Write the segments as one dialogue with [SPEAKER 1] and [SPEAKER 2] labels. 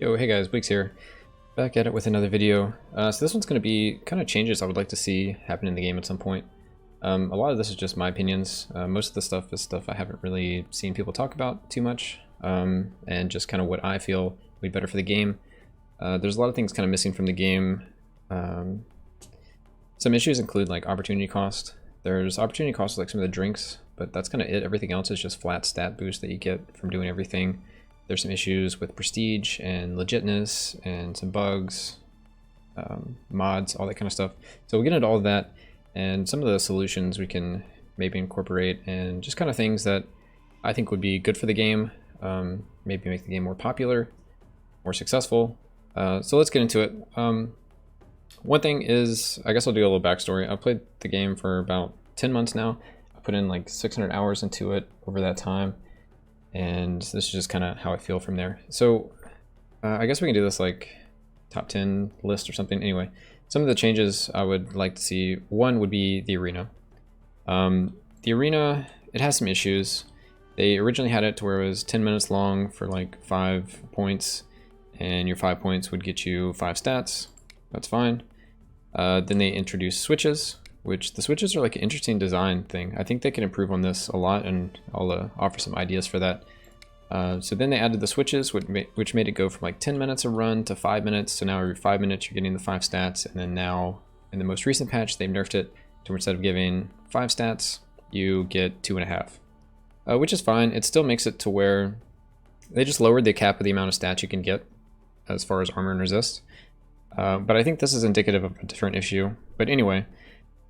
[SPEAKER 1] Yo, hey guys, Weeks here. Back at it with another video. So this one's going to be kind of changes I would like to see happen in the game at some point. A lot of this is just my opinions. Most of the stuff is stuff I haven't really seen people talk about too much, and just kind of what I feel would be better for the game. There's a lot of things kind of missing from the game. Some issues include like opportunity cost. There's opportunity cost like some of the drinks, but that's kind of it. Everything else is just flat stat boost that you get from doing everything. There's some issues with prestige and legitness and some bugs, mods, all that kind of stuff. So we'll get into all of that and some of the solutions we can maybe incorporate and just kind of things that I think would be good for the game, maybe make the game more popular, more successful. So let's get into it. One thing is, I guess I'll do a little backstory. I've played the game for about 10 months now. I put in like 600 hours into it over that time. And this is just kind of how I feel from there. So I guess we can do this like top 10 list or something. Anyway, some of the changes I would like to see. One would be the arena. The arena, it has some issues. They originally had it to where it was 10 minutes long for like 5 points, and your 5 points would get you 5 stats. That's fine. Then they introduced switches, which the switches are like an interesting design thing. I think they can improve on this a lot, and I'll offer some ideas for that. So then they added the switches, which made it go from like 10 minutes a run to 5 minutes. So now every 5 minutes you're getting the 5 stats, and then now in the most recent patch they've nerfed it to instead of giving 5 stats, you get 2.5, which is fine. It still makes it to where they just lowered the cap of the amount of stats you can get as far as armor and resist. But I think this is indicative of a different issue. But anyway,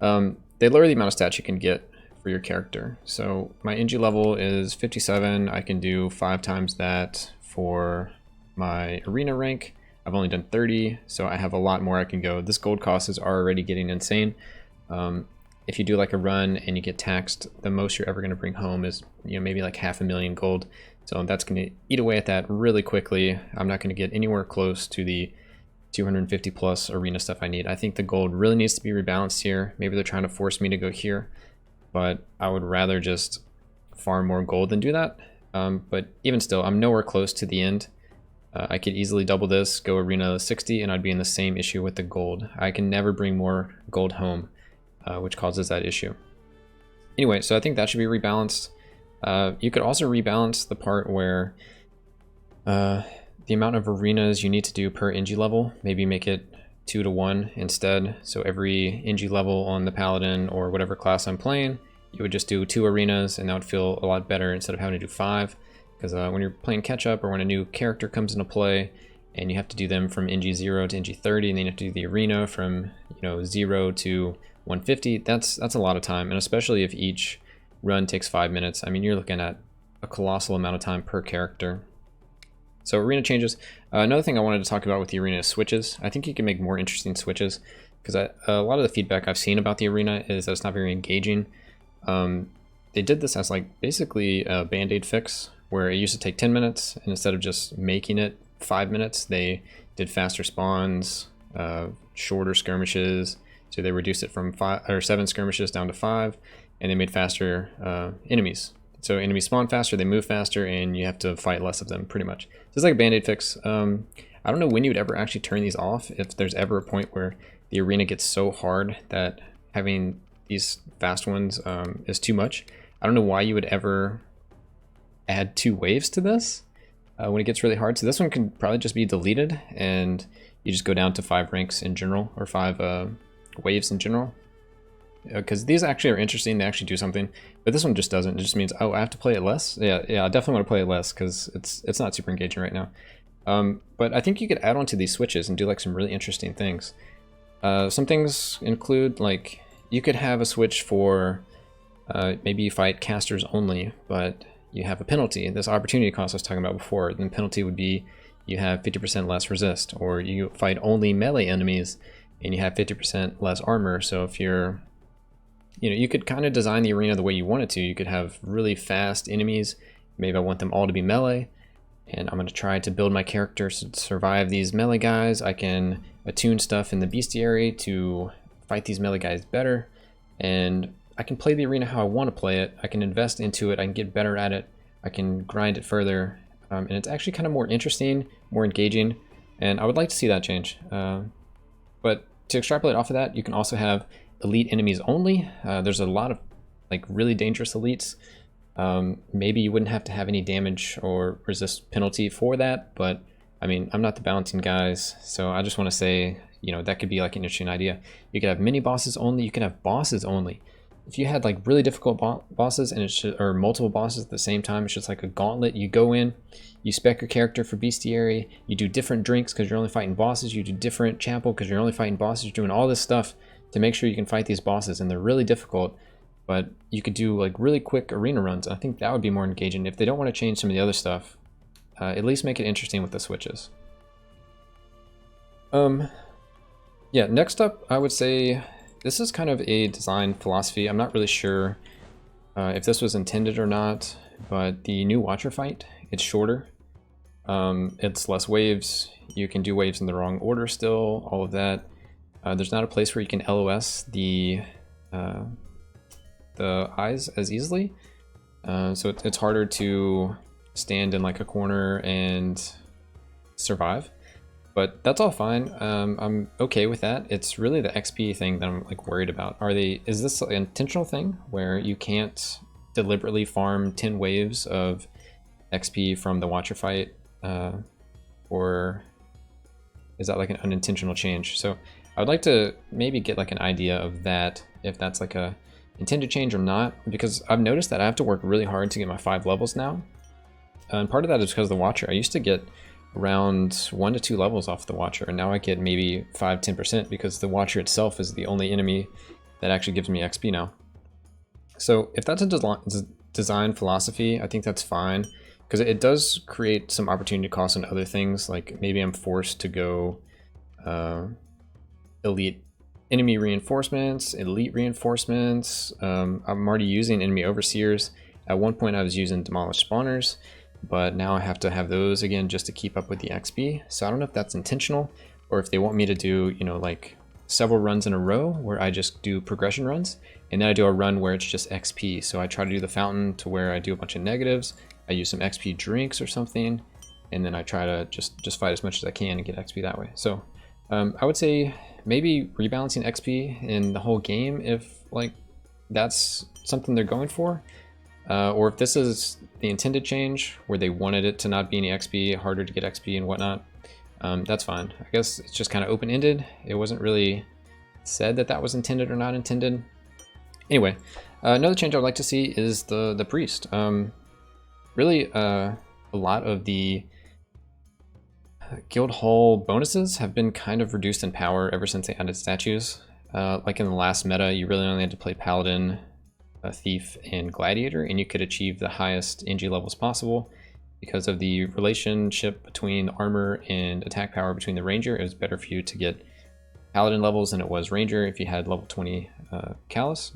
[SPEAKER 1] they lower the amount of stats you can get for your character. So my NG level is 57. I can do 5 times that for my arena rank. I've only done 30, so I have a lot more I can go. This gold cost is already getting insane. If you do like a run and you get taxed, the most you're ever going to bring home is, you know, maybe like 500,000 gold. So that's going to eat away at that really quickly. I'm not going to get anywhere close to the 250 plus arena stuff I need. I think the gold really needs to be rebalanced here. Maybe they're trying to force me to go here, but I would rather just farm more gold than do that. But even still, I'm nowhere close to the end. I could easily double this, go arena 60, and I'd be in the same issue with the gold. I can never bring more gold home, which causes that issue. Anyway, so I think that should be rebalanced. You could also rebalance the part where the amount of arenas you need to do per NG level, maybe make it 2 to 1 instead. So every NG level on the Paladin or whatever class I'm playing, you would just do 2 arenas, and that would feel a lot better instead of having to do 5. Because when you're playing catch up or when a new character comes into play and you have to do them from NG 0 to NG 30, and then you have to do the arena from 0 to 150, that's a lot of time. And especially if each run takes 5 minutes, I mean, you're looking at a colossal amount of time per character. So arena changes. Another thing I wanted to talk about with the arena is switches. I think you can make more interesting switches, because a lot of the feedback I've seen about the arena is that it's not very engaging. They did this as like basically a band-aid fix, where it used to take 10 minutes, and instead of just making it 5 minutes, they did faster spawns, shorter skirmishes. So they reduced it from 7 skirmishes down to 5, and they made faster enemies. So enemies spawn faster, they move faster, and you have to fight less of them, pretty much. So it's like a band-aid fix. I don't know when you would ever actually turn these off, if there's ever a point where the arena gets so hard that having these fast ones is too much. I don't know why you would ever add 2 waves to this when it gets really hard. So this one can probably just be deleted, and you just go down to 5 ranks in general, or 5 waves in general. Because these actually are interesting, they actually do something, but this one just doesn't. It just means, oh, I have to play it less. Yeah, I definitely want to play it less because it's not super engaging right now. But I think you could add on to these switches and do like some really interesting things. Some things include, like, you could have a switch for maybe you fight casters only, but you have a penalty. This opportunity cost I was talking about before. The penalty would be you have 50% less resist, or you fight only melee enemies and you have 50% less armor. So if you're you could kind of design the arena the way you want it to. You could have really fast enemies. Maybe I want them all to be melee, and I'm going to try to build my character to survive these melee guys. I can attune stuff in the bestiary to fight these melee guys better, and I can play the arena how I want to play it. I can invest into it. I can get better at it. I can grind it further. and it's actually kind of more interesting, more engaging, and I would like to see that change. But to extrapolate off of that, you can also have elite enemies only. There's a lot of like really dangerous elites. Maybe you wouldn't have to have any damage or resist penalty for that, but I mean, I'm not the balancing guys, so I just want to say, you know, that could be like an interesting idea. You could have mini bosses only, you can have bosses only. If you had like really difficult bosses and it's or multiple bosses at the same time, it's just like a gauntlet. You go in, you spec your character for bestiary, you do different drinks because you're only fighting bosses, you do different chapel because you're only fighting bosses, you're doing all this stuff to make sure you can fight these bosses, and they're really difficult. But you could do like really quick arena runs. I think that would be more engaging. If they don't want to change some of the other stuff, at least make it interesting with the switches. Yeah, next up, I would say this is kind of a design philosophy. I'm not really sure if this was intended or not, but the new Watcher fight, it's shorter. It's less waves. You can do waves in the wrong order still, all of that. There's not a place where you can LOS the eyes as easily. So it's harder to stand in like a corner and survive, but that's all fine. I'm okay with that. It's really the XP thing that I'm like worried about. Is this an intentional thing where you can't deliberately farm 10 waves of XP from the Watcher fight, or is that like an unintentional change? So I would like to maybe get like an idea of that, if that's like a intended change or not, because I've noticed that I have to work really hard to get my 5 levels now. And part of that is because of the Watcher. I used to get around 1 to 2 levels off the Watcher, and now I get maybe 5–10% because the Watcher itself is the only enemy that actually gives me XP now. So if that's a design philosophy, I think that's fine, because it does create some opportunity costs and other things. Like maybe I'm forced to go elite enemy reinforcements, elite reinforcements. I'm already using enemy overseers. At one point I was using demolished spawners, but now I have to have those again just to keep up with the XP. So I don't know if that's intentional, or if they want me to do, you know, like several runs in a row where I just do progression runs, and then I do a run where it's just XP. So I try to do the fountain to where I do a bunch of negatives, I use some XP drinks or something, and then I try to just fight as much as I can and get XP that way. So I would say maybe rebalancing XP in the whole game, if like that's something they're going for. Or if this is the intended change where they wanted it to not be any XP, harder to get XP and whatnot, that's fine. I guess it's just kind of open-ended. It wasn't really said that that was intended or not intended. Anyway, another change I would like to see is the priest. Really, a lot of the guild hall bonuses have been kind of reduced in power ever since they added statues. Like in the last meta, you really only had to play paladin, a thief, and gladiator, and you could achieve the highest NG levels possible. Because of the relationship between armor and attack power between the ranger, it was better for you to get paladin levels than it was ranger if you had level 20 callus.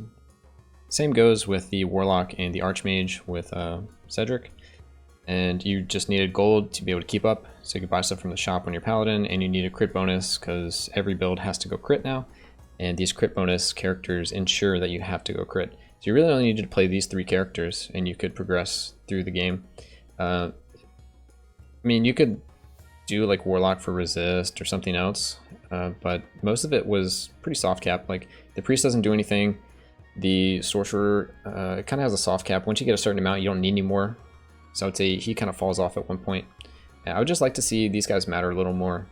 [SPEAKER 1] Same goes with the warlock and the archmage with Cedric, and you just needed gold to be able to keep up, so you could buy stuff from the shop when you're paladin, and you need a crit bonus because every build has to go crit now, and these crit bonus characters ensure that you have to go crit. So you really only needed to play these 3 characters and you could progress through the game. I mean, you could do like Warlock for resist or something else, but most of it was pretty soft cap. Like the priest doesn't do anything. The sorcerer kind of has a soft cap. Once you get a certain amount, you don't need any more. So I would say he kind of falls off at one point. I would just like to see these guys matter a little more.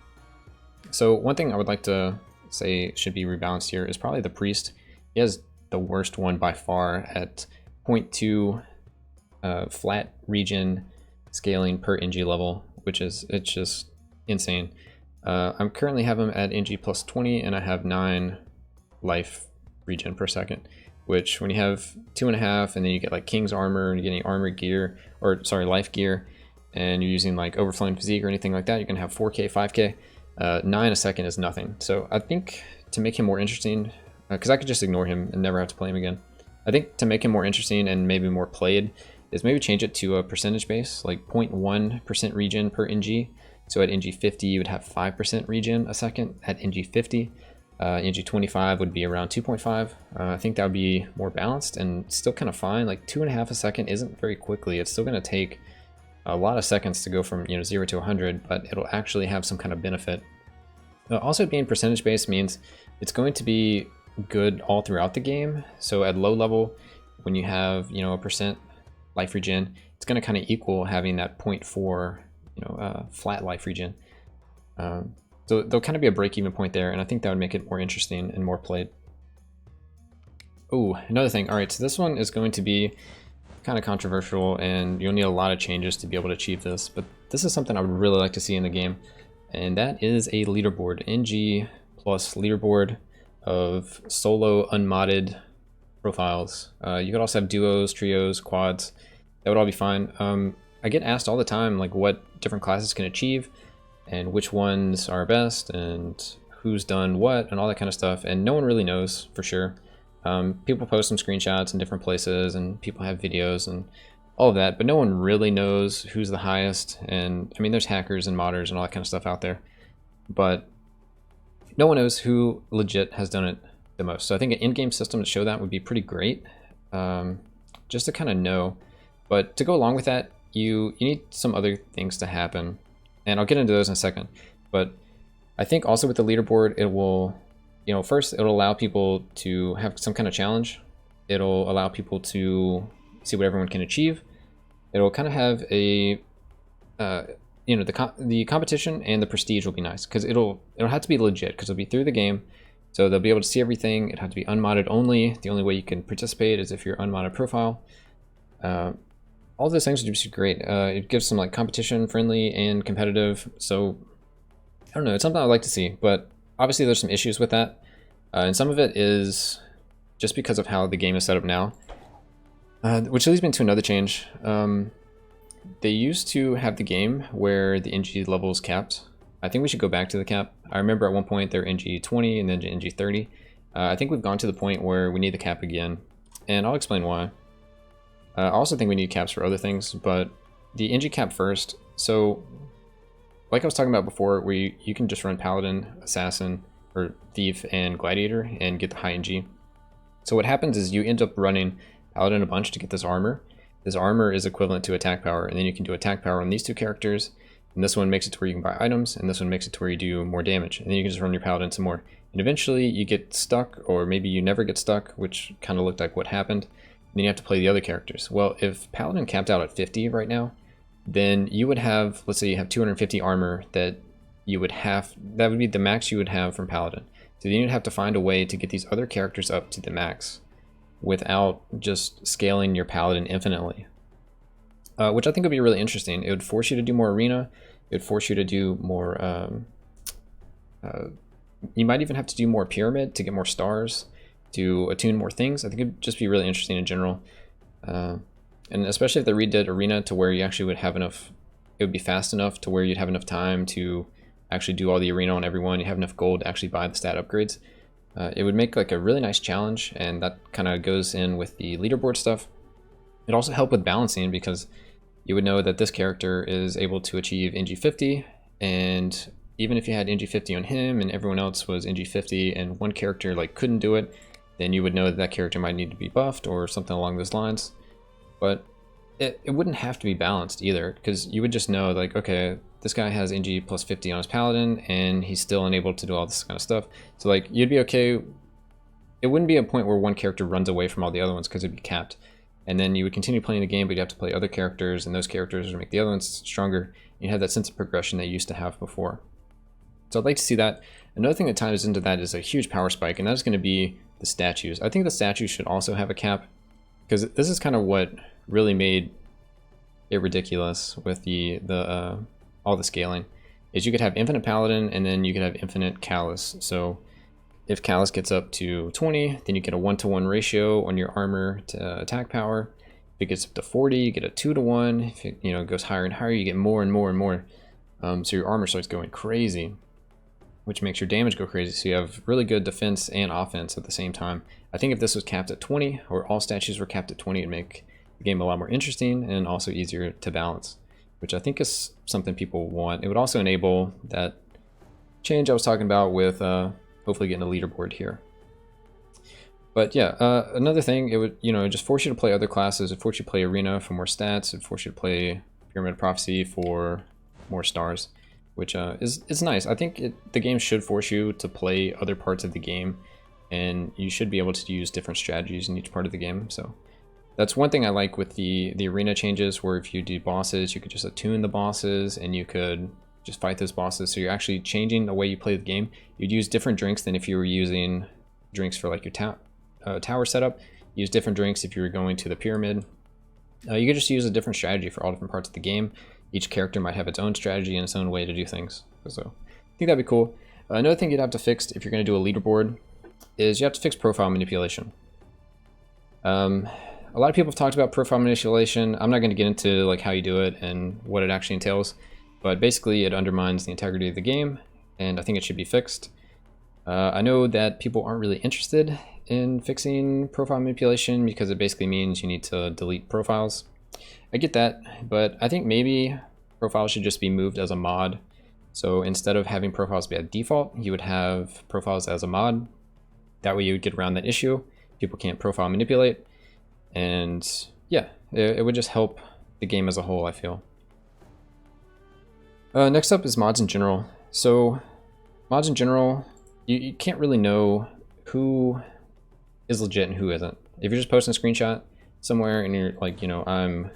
[SPEAKER 1] So one thing I would like to say should be rebalanced here is probably the priest. He has the worst one by far at 0.2 flat region scaling per NG level, which is, it's just insane. I'm currently have him at NG plus 20, and I have 9 life regen per second, which when you have 2.5 and then you get like King's armor and you're getting armor gear, or sorry, life gear, and you're using like overflowing physique or anything like that, you can have 4k, 5k. 9 a second is nothing. So I think to make him more interesting, because I could just ignore him and never have to play him again. I think to make him more interesting and maybe more played is maybe change it to a percentage base, like 0.1% regen per NG. So at NG 50, you would have 5% regen a second. At NG 50, NG 25 would be around 2.5. I think that would be more balanced and still kind of fine. Like 2.5 a second isn't very quickly. It's still going to take a lot of seconds to go from 0 to 100, but it'll actually have some kind of benefit. Also, being percentage based means it's going to be good all throughout the game. So at low level, when you have a percent life regen, it's going to kind of equal having that 0.4 flat life regen. So there'll kind of be a break-even point there, and I think that would make it more interesting and more played. Oh, another thing. All right, so this one is going to be kind of controversial, and you'll need a lot of changes to be able to achieve this, but this is something I would really like to see in the game, and that is a leaderboard. NG plus leaderboard of solo unmodded profiles. You could also have duos, trios, quads. That would all be fine. I get asked all the time like what different classes can achieve and which ones are best and who's done what and all that kind of stuff, and no one really knows for sure. People post some screenshots in different places and people have videos and all of that, but no one really knows who's the highest. And I mean, there's hackers and modders and all that kind of stuff out there, but no one knows who legit has done it the most. So I think an in-game system to show that would be pretty great, just to kind of know. But to go along with that, you need some other things to happen, and I'll get into those in a second. But I think also with the leaderboard, it will, first it'll allow people to have some kind of challenge. It'll allow people to see what everyone can achieve. It'll kind of have a, the competition and the prestige will be nice, because it'll have to be legit, because it'll be through the game. So they'll be able to see everything. It'll have to be unmodded only. The only way you can participate is if you're unmodded profile. All those things are just great. It gives some like competition friendly and competitive. So I don't know, it's something I'd like to see, but obviously there's some issues with that. And some of it is just because of how the game is set up now, which leads me to another change. They used to have the game where the NG level is capped. I think we should go back to the cap. I remember at one point they were NG 20 and then NG 30. I think we've gone to the point where we need the cap again, and I'll explain why. I also think we need caps for other things, but the NG cap first. So like I was talking about before, you can just run Paladin, Assassin, or Thief, and Gladiator and get the high NG. So what happens is you end up running Paladin a bunch to get this armor. This armor is equivalent to attack power, and then you can do attack power on these two characters, and this one makes it to where you can buy items, and this one makes it to where you do more damage, and then you can just run your Paladin some more. And eventually you get stuck, or maybe you never get stuck, which kind of looked like what happened. And then you have to play the other characters. Well, if Paladin capped out at 50 right now, then you would have, let's say you have 250 armor that you would have, that would be the max you would have from Paladin. So then you'd have to find a way to get these other characters up to the max without just scaling your Paladin infinitely. Which I think would be really interesting. It would force you to do more arena. It would force you to do more, you might even have to do more pyramid to get more stars, to attune more things. I think it'd just be really interesting in general. And especially if they redid arena to where you actually would have enough, it would be fast enough to where you'd have enough time to actually do all the arena on everyone. You have enough gold to actually buy the stat upgrades. It would make like a really nice challenge, and that kind of goes in with the leaderboard stuff. It'd also help with balancing, because you would know that this character is able to achieve NG 50, and even if you had NG 50 on him and everyone else was NG 50 and one character like couldn't do it, then you would know that that character might need to be buffed or something along those lines. But it wouldn't have to be balanced either, because you would just know like, okay, this guy has NG plus 50 on his Paladin and he's still unable to do all this kind of stuff. So like you'd be okay. It wouldn't be a point where one character runs away from all the other ones, because it'd be capped. And then you would continue playing the game, but you'd have to play other characters, and those characters would make the other ones stronger. You have that sense of progression that you used to have before. So I'd like to see that. Another thing that ties into that is a huge power spike, and that's going to be the statues. I think the statues should also have a cap, because this is kind of what really made it ridiculous with all the scaling. Is you could have infinite Paladin, and then you could have infinite Callus. So if Callus gets up to 20, then you get a 1-to-1 ratio on your armor to attack power. If it gets up to 40, you get a 2-to-1. If it goes higher and higher, you get more and more and more. So your armor starts going crazy, which makes your damage go crazy. So you have really good defense and offense at the same time. I think if this was capped at 20, or all statues were capped at 20, it'd make the game a lot more interesting and also easier to balance, which I think is something people want. It would also enable that change I was talking about with hopefully getting a leaderboard here. But yeah, another thing, it would just force you to play other classes. It'd force you to play arena for more stats. It'd force you to play Pyramid of Prophecy for more stars, which is nice. I think the game should force you to play other parts of the game, and you should be able to use different strategies in each part of the game. So that's one thing I like with the arena changes, where if you do bosses, you could just attune the bosses and you could just fight those bosses. So you're actually changing the way you play the game. You'd use different drinks than if you were using drinks for like your tower setup. Use different drinks if you were going to the pyramid. You could just use a different strategy for all different parts of the game. Each character might have its own strategy and its own way to do things. So I think that'd be cool. Another thing you'd have to fix if you're going to do a leaderboard is you have to fix profile manipulation. A lot of people have talked about profile manipulation. I'm not going to get into like how you do it and what it actually entails, but basically it undermines the integrity of the game, and I think it should be fixed. I know that people aren't really interested in fixing profile manipulation because it basically means you need to delete profiles. I get that, but I think maybe profiles should just be moved as a mod. So instead of having profiles be at default, you would have profiles as a mod. That way you would get around that issue. People can't profile manipulate. And yeah, it would just help the game as a whole, I feel. Next up is mods in general. So mods in general, you can't really know who is legit and who isn't. If you're just posting a screenshot somewhere and you're like, you know, I'm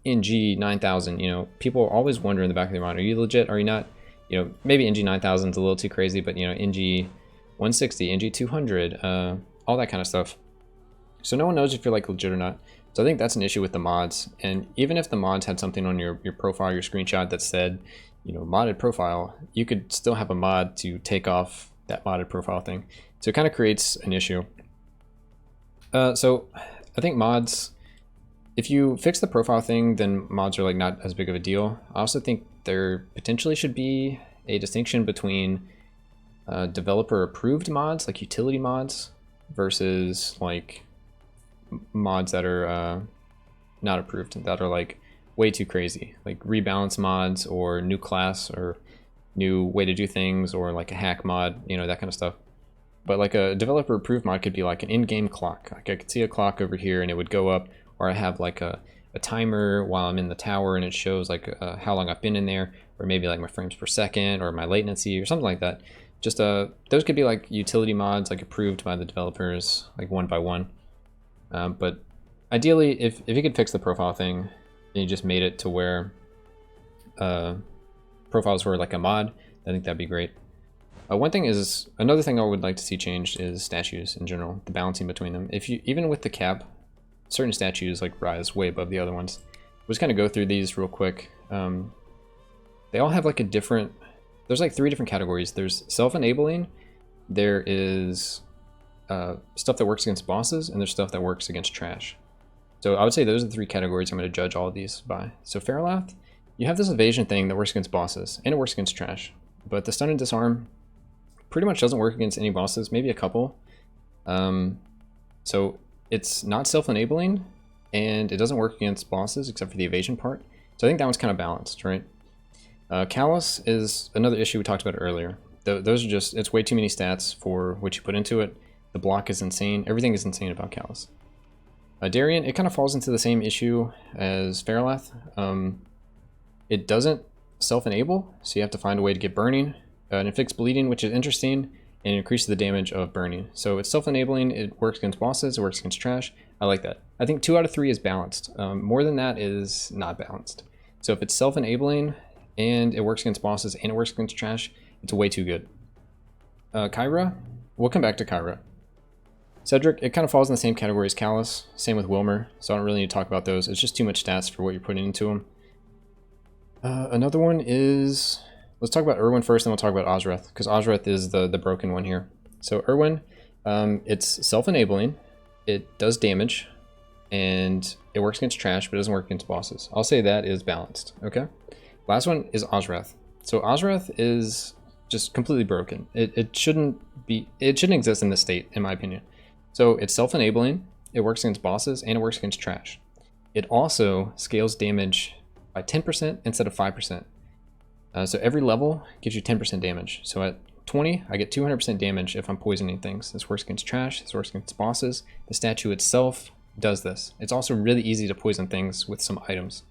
[SPEAKER 1] NG 9000, you know, people always wonder in the back of their mind, are you legit, are you not? You know, maybe NG 9000 is a little too crazy, but you know, NG 160, NG 200, all that kind of stuff. So no one knows if you're like legit or not. So I think that's an issue with the mods. And even if the mods had something on your profile, your screenshot that said, you know, modded profile, you could still have a mod to take off that modded profile thing. So it kind of creates an issue. So I think mods, if you fix the profile thing, then mods are like not as big of a deal. I also think there potentially should be a distinction between developer approved mods, like utility mods, versus like mods that are not approved, that are like way too crazy, like rebalance mods or new class or new way to do things, or like a hack mod, you know, that kind of stuff. But like a developer approved mod could be like an in-game clock. Like I could see a clock over here and it would go up, or I have like a timer while I'm in the tower and it shows like how long I've been in there, or maybe like my frames per second or my latency or something like that. Just those could be like utility mods, like approved by the developers, like one by one. But ideally, if you could fix the profile thing and you just made it to where profiles were like a mod, I think that'd be great. Another thing I would like to see changed is statues in general, the balancing between them. If you, even with the cap, certain statues like rise way above the other ones. We'll just kind of go through these real quick. They all have like a different, there's like 3 different categories. There's self-enabling, there is stuff that works against bosses, and there's stuff that works against trash. So I would say those are the 3 categories I'm going to judge all of these by. So Fairlath, you have this evasion thing that works against bosses, and it works against trash. But the stun and disarm pretty much doesn't work against any bosses, maybe a couple. So it's not self-enabling, and it doesn't work against bosses except for the evasion part. So I think that one's kind of balanced, right? Callus is another issue we talked about earlier. Those are just, it's way too many stats for what you put into it. The block is insane. Everything is insane about Callus. Darien, it kind of falls into the same issue as Fairlath. It doesn't self-enable, so you have to find a way to get burning. And it fixes bleeding, which is interesting, and it increases the damage of burning. So it's self-enabling, it works against bosses, it works against trash. I like that. I think 2 out of 3 is balanced. More than that is not balanced. So if it's self-enabling, and it works against bosses, and it works against trash, it's way too good. Kyra, we'll come back to Kyra. Cedric, it kind of falls in the same category as Callus. Same with Wilmer, so I don't really need to talk about those. It's just too much stats for what you're putting into them. Another one is, let's talk about Irwin first, then we'll talk about Ozreth, because Ozreth is the broken one here. So Irwin, it's self-enabling, it does damage, and it works against trash, but it doesn't work against bosses. I'll say that is balanced, okay? Last one is Ozreth. So Ozreth is just completely broken. It shouldn't exist in this state, in my opinion. So it's self-enabling, it works against bosses, and it works against trash. It also scales damage by 10% instead of 5%. So every level gives you 10% damage. So at 20, I get 200% damage if I'm poisoning things. This works against trash, this works against bosses. The statue itself does this. It's also really easy to poison things with some items.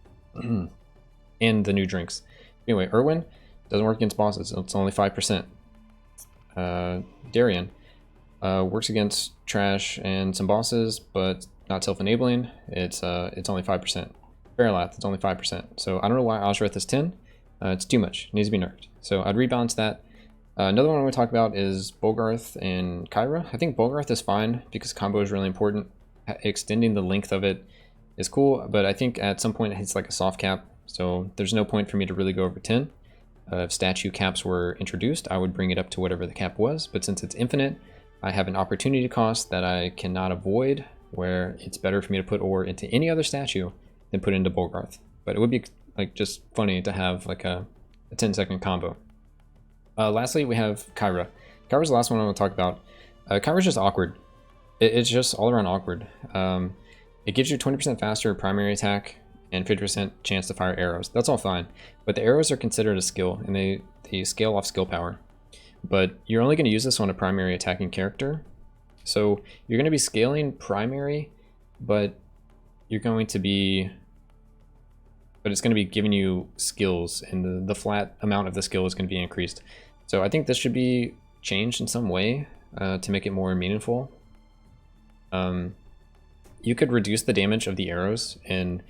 [SPEAKER 1] and the new drinks. Anyway, Irwin doesn't work against bosses. It's only 5%. Darian works against trash and some bosses, but not self-enabling. It's only 5%. Baralath, it's only 5%. So I don't know why Oshreth is 10. It's too much. It needs to be nerfed. So I'd rebalance that. Another one I want to talk about is Bolgarth and Kyra. I think Bolgarth is fine because combo is really important. Extending the length of it is cool, but I think at some point it hits like a soft cap. So there's no point for me to really go over 10. If statue caps were introduced, I would bring it up to whatever the cap was. But since it's infinite, I have an opportunity cost that I cannot avoid, where it's better for me to put ore into any other statue than put into Bolgarth. But it would be like just funny to have like a 10-second combo. Lastly, we have Kyra. Kyra's the last one I want to talk about. Kyra's just awkward. It's just all around awkward. It gives you 20% faster primary attack and 50% chance to fire arrows. That's all fine. But the arrows are considered a skill, and they scale off skill power. But you're only going to use this on a primary attacking character. So you're going to be scaling primary, but you're going to be... But it's going to be giving you skills, and the flat amount of the skill is going to be increased. So I think this should be changed in some way to make it more meaningful. You could reduce the damage of the arrows and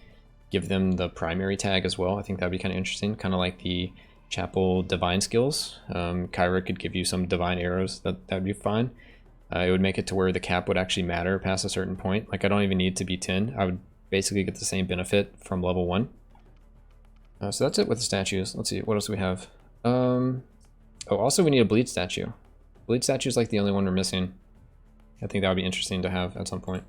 [SPEAKER 1] give them the primary tag as well. I think that'd be kind of interesting, kind of like the Chapel Divine skills. Kyra could give you some Divine arrows. That'd be fine. It would make it to where the cap would actually matter past a certain point. Like I don't even need to be 10. I would basically get the same benefit from level 1. So that's it with the statues. Let's see, what else do we have? Oh, also we need a bleed statue. Bleed statue is like the only one we're missing. I think that would be interesting to have at some point.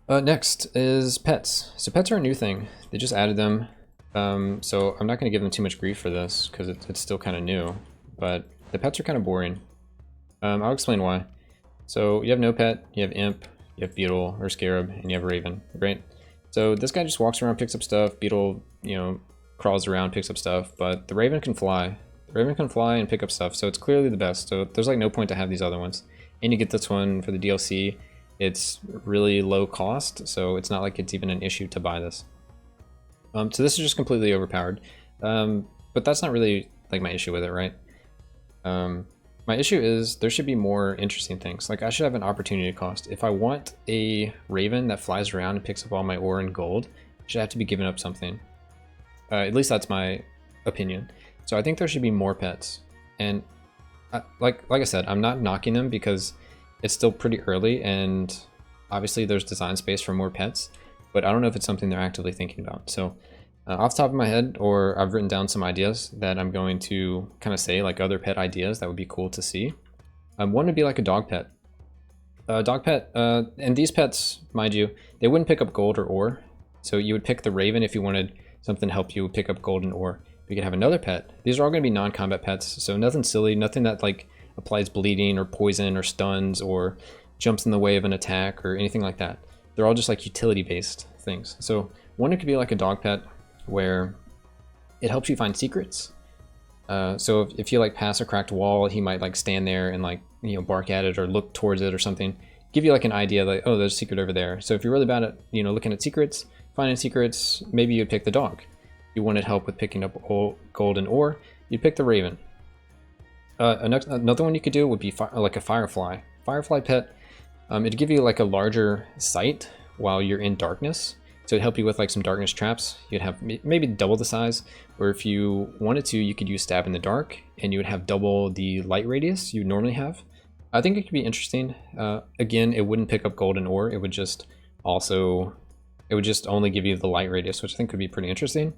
[SPEAKER 1] Next is pets. So pets are a new thing. They just added them. So I'm not going to give them too much grief for this because it's still kind of new. But the pets are kind of boring. I'll explain why. So you have no pet, you have imp, you have beetle or scarab, and you have raven. Great. So this guy just walks around, picks up stuff. Beetle, you know, crawls around, picks up stuff. But the raven can fly. The raven can fly and pick up stuff. So it's clearly the best. So there's like no point to have these other ones. And you get this one for the DLC. It's really low cost, so it's not like it's even an issue to buy this. So this is just completely overpowered. But that's not really like my issue with it, right? My issue is there should be more interesting things. Like I should have an opportunity cost. If I want a raven that flies around and picks up all my ore and gold, I should have to be giving up something. At least that's my opinion. So I think there should be more pets. And like I said, I'm not knocking them because it's still pretty early and obviously there's design space for more pets, but I don't know if it's something they're actively thinking about. So off the top of my head, or I've written down some ideas that I'm going to kind of say, like other pet ideas that would be cool to see. One would be like a dog pet. Dog pet, and these pets, mind you, they wouldn't pick up gold or ore. So you would pick the raven if you wanted something to help you pick up gold and ore. You could have another pet. These are all going to be non-combat pets, so nothing silly, nothing that like applies bleeding or poison or stuns or jumps in the way of an attack or anything like that. They're all just like utility based things. So one, it could be like a dog pet where it helps you find secrets. So if you like pass a cracked wall, he might like stand there and like, you know, bark at it or look towards it or something, give you like an idea like, oh, there's a secret over there. So if you're really bad at, you know, looking at secrets, finding secrets, maybe you'd pick the dog. If you wanted help with picking up gold and ore, you'd pick the raven. Another one you could do would be like a firefly. Firefly pet, it'd give you like a larger sight while you're in darkness. So it'd help you with like some darkness traps. You'd have maybe double the size, or if you wanted to, you could use stab in the dark and you would have double the light radius you normally have. I think it could be interesting. Again, it wouldn't pick up gold and ore. It would just only give you the light radius, which I think could be pretty interesting.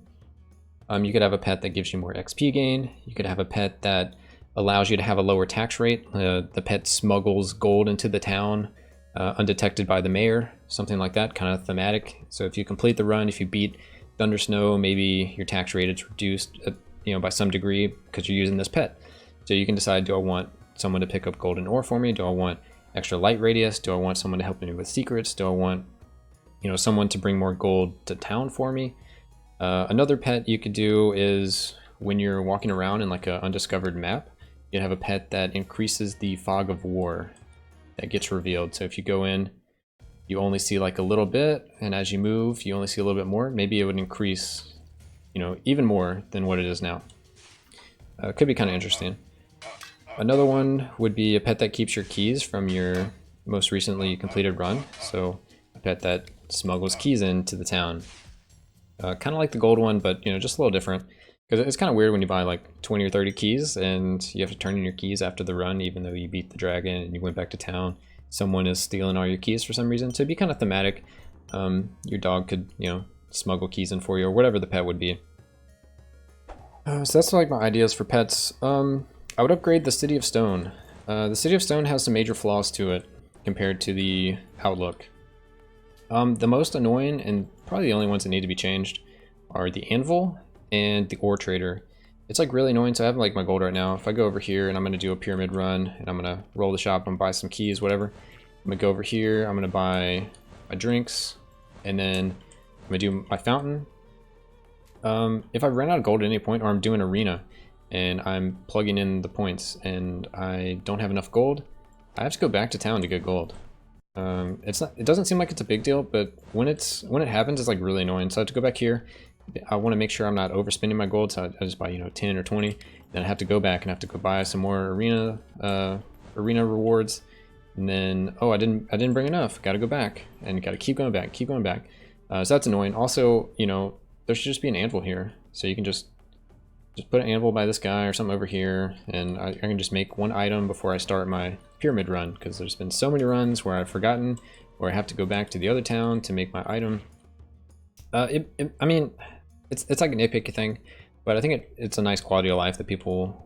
[SPEAKER 1] You could have a pet that gives you more XP gain. You could have a pet that allows you to have a lower tax rate. The pet smuggles gold into the town undetected by the mayor, something like that, kind of thematic. So if you complete the run, if you beat Thunder Snow, maybe your tax rate is reduced by some degree because you're using this pet. So you can decide, do I want someone to pick up gold and ore for me? Do I want extra light radius? Do I want someone to help me with secrets? Do I want someone to bring more gold to town for me? Another pet you could do is when you're walking around in like an undiscovered map, you have a pet that increases the fog of war that gets revealed. So if you go in, you only see like a little bit, and as you move, you only see a little bit more. Maybe it would increase you know, even more than what it is now. Could be kind of interesting. Another one would be a pet that keeps your keys from your most recently completed run. So a pet that smuggles keys into the town. Kind of like the gold one, but you know, just a little different. Because it's kind of weird when you buy like 20 or 30 keys and you have to turn in your keys after the run, even though you beat the dragon and you went back to town. Someone is stealing all your keys for some reason. So it'd be kind of thematic. Your dog could, you know, smuggle keys in for you or whatever the pet would be. So that's like my ideas for pets. I would upgrade the City of Stone. The City of Stone has some major flaws to it compared to the Outlook. The most annoying and probably the only ones that need to be changed are the Anvil and the Ore Trader. It's like really annoying. So I have like my gold right now. If I go over here and I'm going to do a pyramid run and I'm going to roll the shop and buy some keys, whatever. I'm going to go over here. I'm going to buy my drinks and then I'm going to do my fountain. If I run out of gold at any point or I'm doing arena and I'm plugging in the points and I don't have enough gold, I have to go back to town to get gold. It doesn't seem like it's a big deal, but when it happens, it's like really annoying. So I have to go back here. I want to make sure I'm not overspending my gold, so I just buy, you know, 10 or 20. Then I have to go back and have to go buy some more arena rewards. And then, oh, I didn't bring enough. Got to go back and got to keep going back, keep going back. So that's annoying. Also, you know, there should just be an anvil here, so you can just put an anvil by this guy or something over here, and I can just make one item before I start my pyramid run, because there's been so many runs where I've forgotten, or I have to go back to the other town to make my item. I mean, it's like a nitpicky thing, but I think it's a nice quality of life that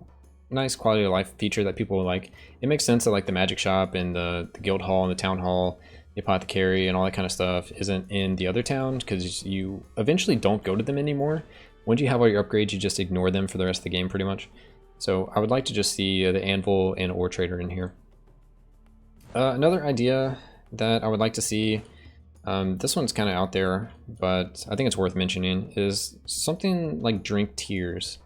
[SPEAKER 1] nice quality of life feature that people like. It makes sense that like the magic shop and the guild hall and the town hall, the apothecary and all that kind of stuff isn't in the other town, because you eventually don't go to them anymore. Once you have all your upgrades, you just ignore them for the rest of the game pretty much. So I would like to just see the anvil and ore trader in here. Another idea that I would like to see, this one's kind of out there, but I think it's worth mentioning, is something like drink tiers.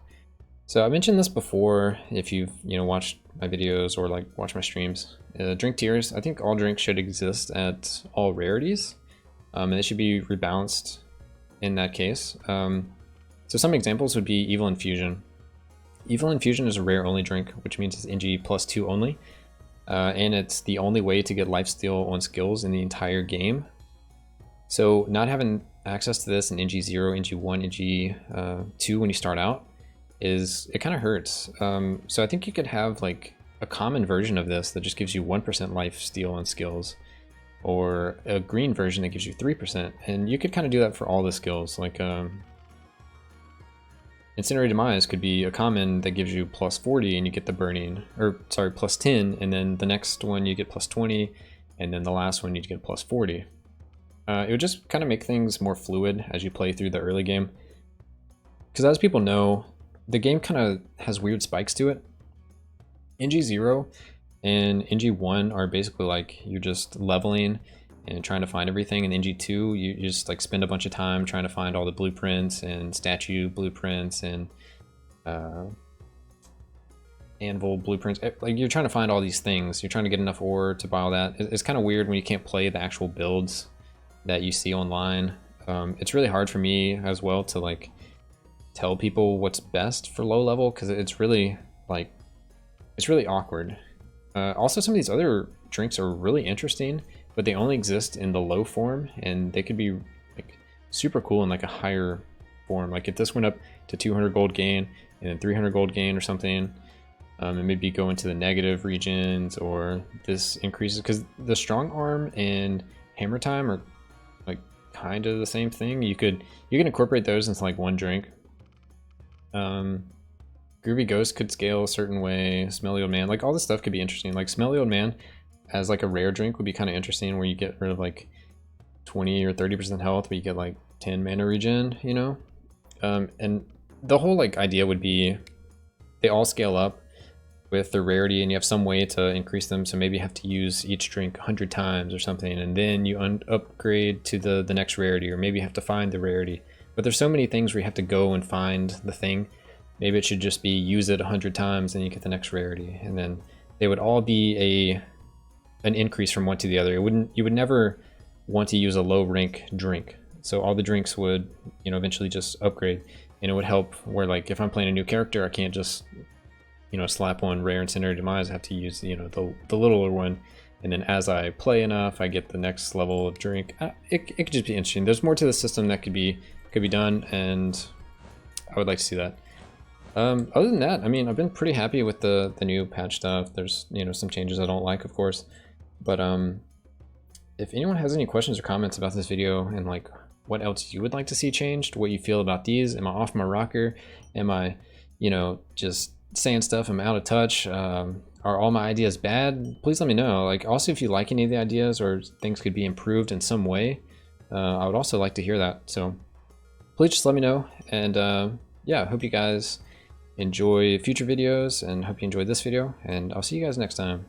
[SPEAKER 1] So I mentioned this before, if you've watched my videos or like watched my streams. Drink tiers, I think all drinks should exist at all rarities, and they should be rebalanced in that case. So some examples would be Evil Infusion. Evil Infusion is a rare only drink, which means it's NG +2 only, and it's the only way to get lifesteal on skills in the entire game. So not having access to this in NG0, NG1, NG2 when you start out, it kind of hurts. So I think you could have like a common version of this that just gives you 1% life steal on skills, or a green version that gives you 3%, and you could kind of do that for all the skills. Like Incendiary Demise could be a common that gives you +40 and you get the burning, or sorry, +10, and then the next one you get +20, and then the last one you get +40. It would just kind of make things more fluid as you play through the early game, because as people know, the game kind of has weird spikes to it. NG0 and NG1 are basically like you're just leveling and trying to find everything. In NG2, you just like spend a bunch of time trying to find all the blueprints and statue blueprints and anvil blueprints. Like you're trying to find all these things. You're trying to get enough ore to buy all that. It's kind of weird when you can't play the actual builds that you see online. It's really hard for me as well to like tell people what's best for low level, because it's really awkward. Also, some of these other drinks are really interesting, but they only exist in the low form, and they could be like super cool in like a higher form. Like if this went up to 200 gold gain and then 300 gold gain or something, and maybe go into the negative regions, or this increases, because the strong arm and hammer time are like kind of the same thing. You can incorporate those into like one drink. Groovy Ghost could scale a certain way. Smelly Old Man, like all this stuff could be interesting. Like Smelly Old Man as like a rare drink would be kind of interesting, where you get rid of like 20 or 30% health, but you get like 10 mana regen, you know? And the whole like idea would be they all scale up with the rarity, and you have some way to increase them. So maybe you have to use each drink 100 times or something, and then you upgrade to the next rarity, or maybe you have to find the rarity. But there's so many things where you have to go and find the thing. Maybe it should just be use it 100 times and you get the next rarity, and then they would all be an increase from one to the other. You would never want to use a low rank drink, so all the drinks would eventually just upgrade. And it would help where, like, if I'm playing a new character, I can't just, you know, slap one rare incendiary demise. I have to use, you know, the littler one, and then as I play enough, I get the next level of drink. It could just be interesting. There's more to the system that could be done, and I would like to see that. Other than that, I mean, I've been pretty happy with the new patch stuff. There's, you know, some changes I don't like, of course, but if anyone has any questions or comments about this video and like what else you would like to see changed, what you feel about these, am I off my rocker? Am I, you know, just saying stuff, I'm out of touch? Are all my ideas bad? Please let me know. Like, also, if you like any of the ideas or things could be improved in some way, I would also like to hear that. So please just let me know. And yeah, I hope you guys enjoy future videos and hope you enjoyed this video, and I'll see you guys next time.